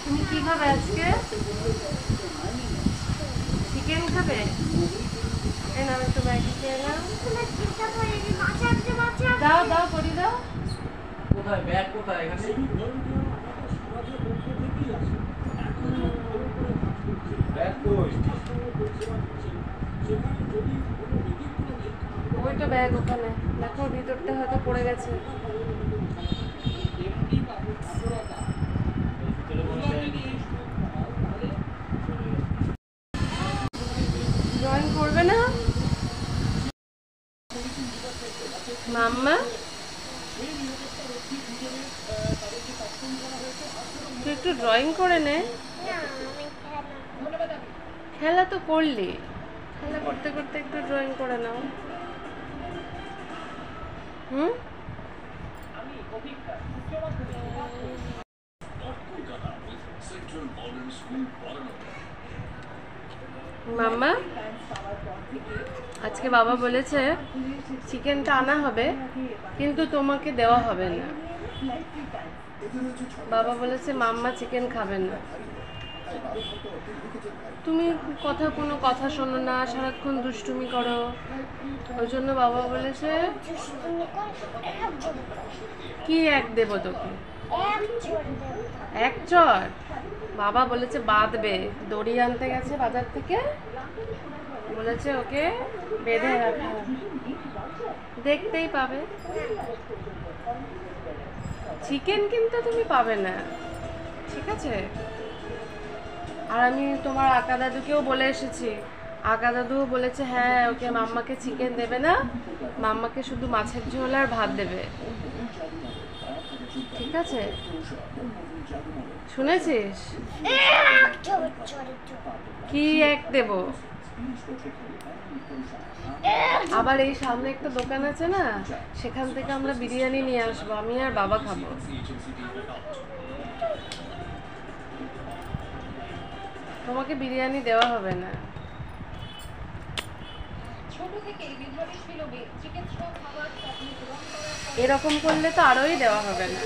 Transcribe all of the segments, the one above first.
তুমি কি খাবে আজকে? চিকেন খাবে? এই নাও একটু ম্যাগি খেয়ে নাও। দাও দাও করি দাও। কোথায় ব্যাগ কোথায় এখানে? ব্যাগ কই? ওই তো ব্যাগ ওখানে দেখো, ভিতরটা হয়তো পড়ে গেছে। ড্রয়িং করবে না মাম্মা? তুই একটু ড্রয়িং করে নে। খেলা তো করলি, খেলা করতে করতে একটু ড্রয়িং করে নাও। মাম্মা, আজকে বাবা বলেছে চিকেনটা আনা হবে কিন্তু তোমাকে দেওয়া হবে না। বাবা বলেছে মাম্মা চিকেন খাবে না। তুমি কোনো কথা শোনো না, সারাক্ষণ দুষ্টুমি করো, ওই জন্য বাবা বলেছে কি এক দেবো তোকে, এক চড়। বাবা বলেছে বাঁধবে, দড়ি আনতে গেছে বাজার থেকে, বলেছে ওকে বেঁধে রাখা, দেখতেই পাবে। চিকেন কিন্তু তুমি পাবে না, ঠিক আছে? আর আমি তোমার আকা দাদুকেও বলে এসেছি, আকা দাদুও বলেছে হ্যাঁ ওকে মাম্মাকে চিকেন দেবে না, মাম্মাকে শুধু মাছের ঝোল আর ভাত দেবে, ঠিক আছে? শুনেছিস? কি এক দেব? আবার এই সামনে একটা দোকান আছে না, সেখান থেকে আমরা বিরিয়ানি নিয়ে আসবো, আমি আর বাবা খাবো। তোমাকে বিরিয়ানি দেওয়া হবে না। এরকম করলে তো আরোই দেওয়া হবে না।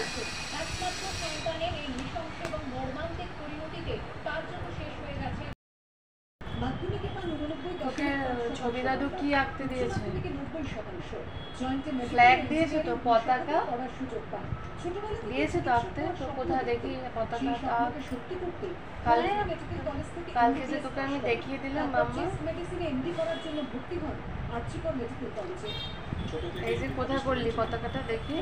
ওকে ছবি দাদু কি আঁকতে দিয়েছে? ফ্ল্যাগ দিয়েছে তো, পতাকা দিয়েছে তো আঁকতে, তো কোথায় দেখি পতাকা? কালকে যে তোকে আমি দেখিয়ে দিলাম মাম্মা, এই যে কোথায় করলি পতাকাটা দেখি।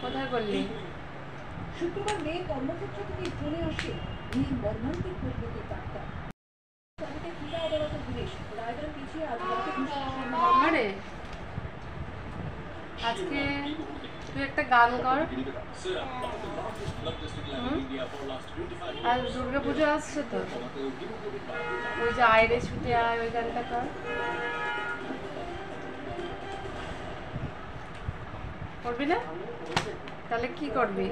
কোথায় করলি? শুক্রবার মেয়ে কর্মক্ষেত্র থেকে চলে আসে এই মর্মান্তিক প্রকৃতির বার্তা। ক্রীড়া আদালতের পুলিশ রায়দান পিছিয়ে আজ রাতে মামারে আজকে তুই একটা গান কর। আর দুর্গা পুজো আসছে তো, ওই যে আয়রে ছুটে আয়, ওই গানটা কর। করবি না? তাহলে কি করবি?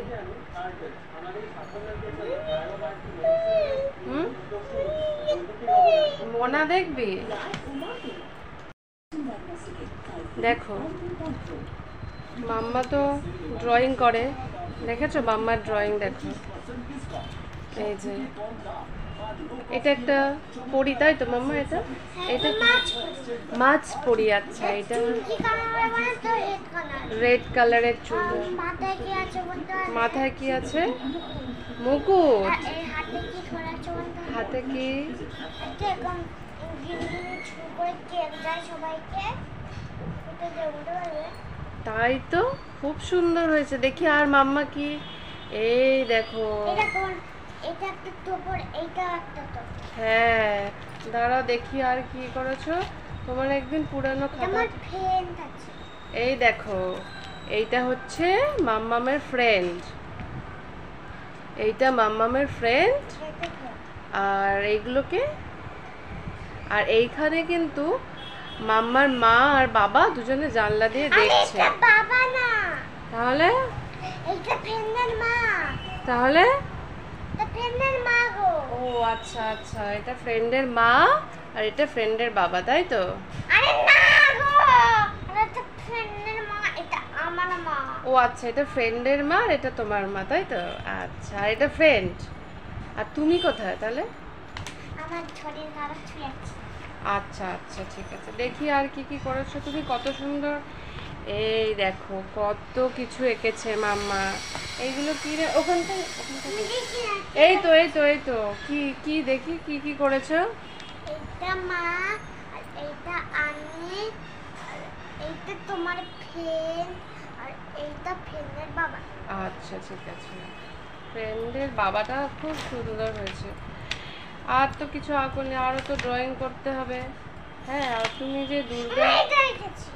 মোনা দেখবি? দেখো মাম্মা তো ড্রয়িং করে, দেখেছো মাম্মার ড্রয়িং? দেখো এই যে এটা একটা পরি, তাই তো মাম্মা? এটা এটা মাছ পরি। আচ্ছা, এটা রেড কালারের চুল। মাথায় কি আছে? মুকুট। হাতে কি? তাই তো, খুব সুন্দর হয়েছে দেখি। আর মাম্মা কি? এই দেখো, হ্যাঁ দাঁড়াও দেখি আর কি করেছো। তোমার একদিন পুরানো খাতা, এই দেখো, এইটা হচ্ছে মাম্মামের ফ্রেন্ড, এইটা মাম্মামের ফ্রেন্ড। আর এইগুলোকে, আর এইখানে কিন্তু মাম্মার মা আর বাবা দুজনে জানলা দিয়ে দেখছে। বাবা না, তাহলে এটা ফ্রেন্ডের মা। তাহলে এটা ফ্রেন্ডের মা গো। ও আচ্ছা আচ্ছা, এটা ফ্রেন্ডের মা আর এটা ফ্রেন্ডের বাবা, তাই তো? আরে না গো, ও আচ্ছা, এটা ফ্রেন্ডের মা আর এটা তোমার মা, তাই তো? আচ্ছা, আর এটা ফ্রেন্ড। আর তুমি কোথায় তাহলে? আমার শরীর খারাপ ছুঁয়ে আছে। আচ্ছা আচ্ছা, ঠিক আছে। দেখি আর কি কি করেছো তুমি, কত সুন্দর। এই দেখো কত কিছু এঁকেছে মাম্মা। এইগুলো কি রে? ওখান থেকে আমি দেখি না। এই তো এই তো এই তো কি কি দেখি কি কি করেছো। এইটা মা, আর এইটা আমি, আর এইটা তোমার ফ্রেন্ড, আর এইটা ফ্রেন্ডের বাবা। আচ্ছা ঠিক আছে, ফ্রেন্ডের বাবাটা খুব সুন্দর হয়েছে। আর তো কিছু আঁকোনি, আরও তো ড্রয়িং করতে হবে। হ্যাঁ, আর তুমি যে দুর্গা, আমি এটা রেখেছি।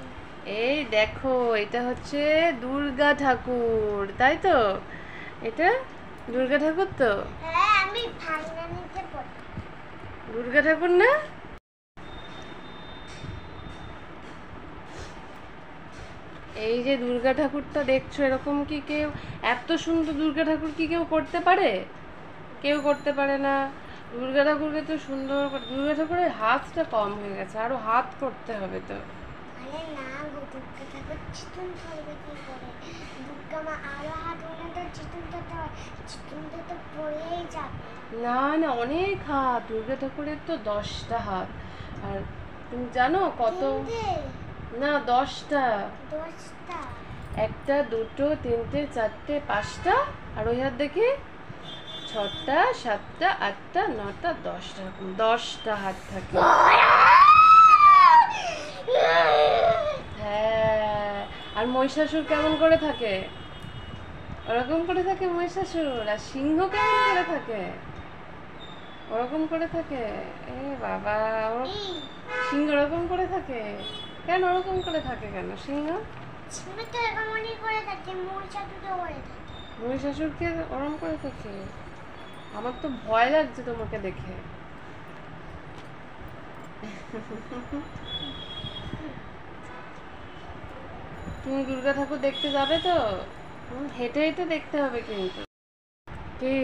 এই দেখো এটা হচ্ছে দুর্গা ঠাকুর, তাই তো? এটা দুর্গা ঠাকুর তো? হ্যাঁ, আমি ফাইনালিতে পড়ি। দুর্গা ঠাকুর না? এই যে দুর্গা ঠাকুরটা দেখছো, এরকম কি কেউ, এত সুন্দর দুর্গা ঠাকুর কি কেউ করতে পারে? কেউ করতে পারে না। দুর্গা ঠাকুরকে তো সুন্দর করে, দুর্গা ঠাকুরের হাতটা কম হয়ে গেছে, আরো হাত করতে হবে তো। আরে না গো, দুর্গা ঠাকুর চিতুন ধরবে কি করে? দুর্গা মা আরো হাত হলে তো চিতুনটা তো পড়েই যাবে। না না, অনেক হাত, দুর্গা ঠাকুরের তো 10টা হাত। আর তুমি জানো কত? তিনটে, না, 10টা। 10টা। 1টা 2টো 3টে 4টে 5টা, আর ওই হাত দেখি 6টা 7টা 8টা 9টা 10টা, 10টা হাত থাকে। হ্যাঁ, আর মহিষাসুর কেমন করে থাকে? ওরকম করে থাকে মহিষাসুর। আর সিংহ কেমন করে থাকে? ওরকম করে থাকে। এ বাবা, এই সিংহ ওরকম করে থাকে কেন? ওরকম করে থাকে কেন সিংহ? ছেলে তো এরকমই করে থাকে, মোর চাটুটো করে থাকে। মহিষাসুরকে ওরকম করে থাকে? আমার তো ভয় লাগছে তোমাকে দেখে। তুমি দুর্গা ঠাকুর দেখতে যাবে তো? হেঁটে হেঁটে দেখতে হবে কিন্তু। কি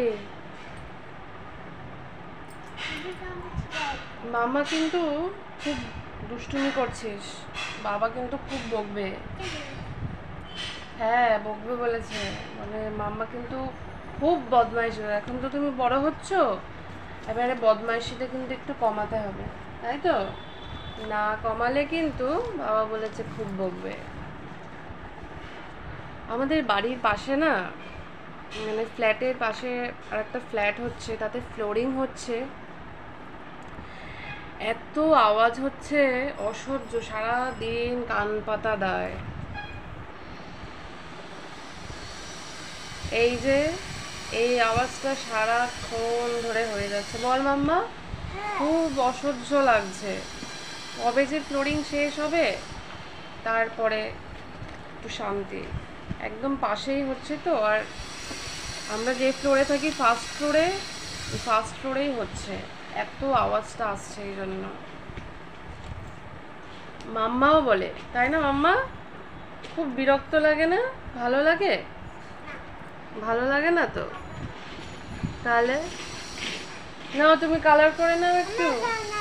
মামা কিন্তু খুব দুষ্টুমি করছিস, বাবা কিন্তু খুব বকবে। হ্যাঁ, বকবে বলেছে। মানে মাম্মা কিন্তু খুব বদমাইশ। এখন তো তুমি বড় হচ্ছ, এবারে বদমাইশিটা কিন্তু একটু কমাতে হবে, তাই তো? না কমালে কিন্তু বাবা বলেছে খুব বকবে। আমাদের বাড়ির পাশে না, মানে ফ্ল্যাটের পাশে আর একটা ফ্ল্যাট হচ্ছে, তাতে ফ্লোরিং হচ্ছে, এত আওয়াজ হচ্ছে অসহ্য, সারা দিন কান পাতা দেয়। এই যে এই আওয়াজটা সারাক্ষণ ধরে হয়ে যাচ্ছে, বল মাম্মা? খুব অসহ্য লাগছে। কবে যে ফ্লোরিং শেষ হবে, তারপরে একটু শান্তি। একদম পাশেই হচ্ছে তো, আর আমরা যে ফ্লোরে থাকি ফার্স্ট ফ্লোরেই হচ্ছে, এত আওয়াজটা আসছে এই জন্য। মাম্মাও বলে, তাই না মাম্মা? খুব বিরক্ত লাগে না? ভালো লাগে? ভালো লাগে না তো? তাহলে নাও, তুমি কালার করে নাও একটু। না, না,